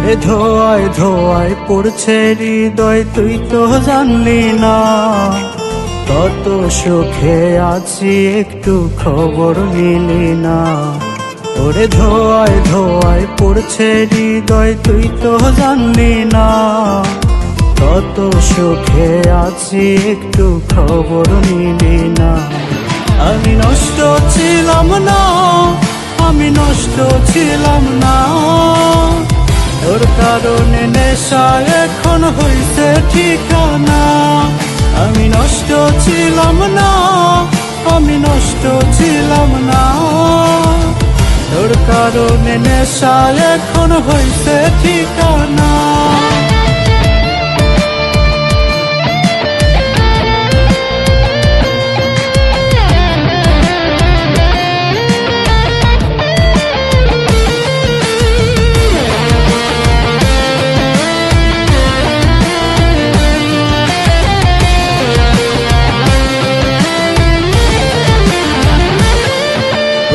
ওরে ধোয়ায় ধোয়ায় পড়ছে হৃদয়, তুই তো জানলি না কত সুখে আছি, একটু খবর নিলি না। ওরে ধোয়ায় ধোয়ায় পড়ছে হৃদয়, তুই তো জানলি না কত সুখে আছি, একটু খবর নিলি না। আমি নষ্ট ছিলাম না, আমি নষ্ট ছিলাম না, তোর কারণে নেশা এখন হইছে ঠিকানা। আমি নষ্ট ছিলাম না, আমি নষ্ট ছিলাম না, তোর কারণে নেশা এখন হইছে ঠিকানা।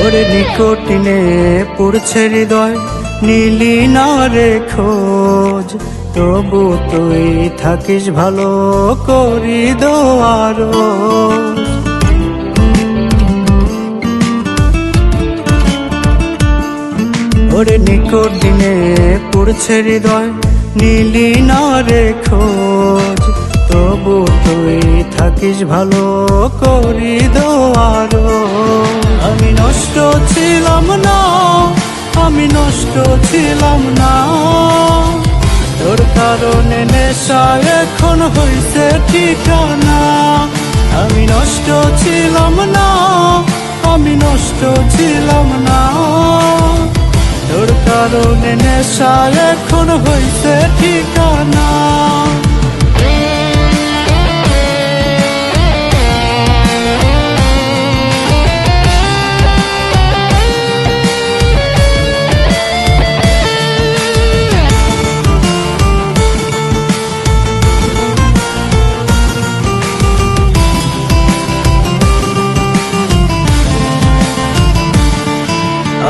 ওরে নিকটিনে পড়ছে হৃদয়, নীলি না রে খোঁজ, তবু তুই থাকিস ভালো করি দোয়ার। ওরে নিকটিনে পড়ছে হৃদয়, নীলি না রে খোঁজ, তবু তুই থাকিস ভালো করি দোয়ার। আমি নষ্ট ছিলাম না, আমি নষ্ট ছিলাম না, তোর কারণে নেশা এখন হইছে ঠিকানা। আমি নষ্ট ছিলাম না, আমি নষ্ট ছিলাম না, তোর কারণে নেশা এখন হইছে ঠিকানা।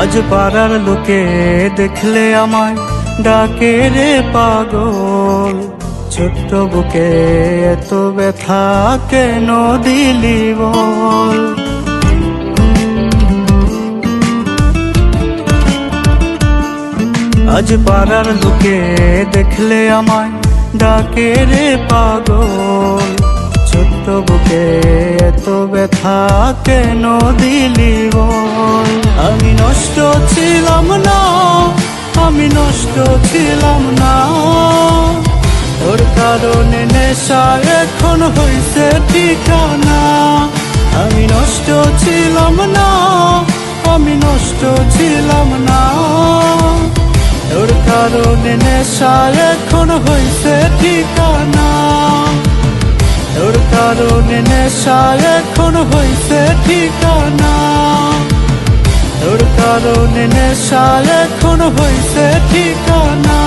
আজ পাড়ার লোকে দেখলে আমায় ডাকে রে পাগল, ছোট্ট বুকে এত ব্যথা কেন দিলি বল। আজ পাড়ার লোকে দেখলে আমায় ডাকে রে পাগল, ছোট্ট বুকে এত ব্যথা কেন দিলি বল। আমি নষ্ট ছিলাম না, আমি নষ্ট ছিলাম না, তোর কারণে নেশা এখন হইছে ঠিকানা। আমি নষ্ট ছিলাম না, আমি নষ্ট ছিলাম না, তোর কারণে নেশা এখন হইছে ঠিকানা। তোর কারণে নেশা এখন হইছে ঠিকানা, তোর কারণে নেশা এখন হইছে ঠিকানা।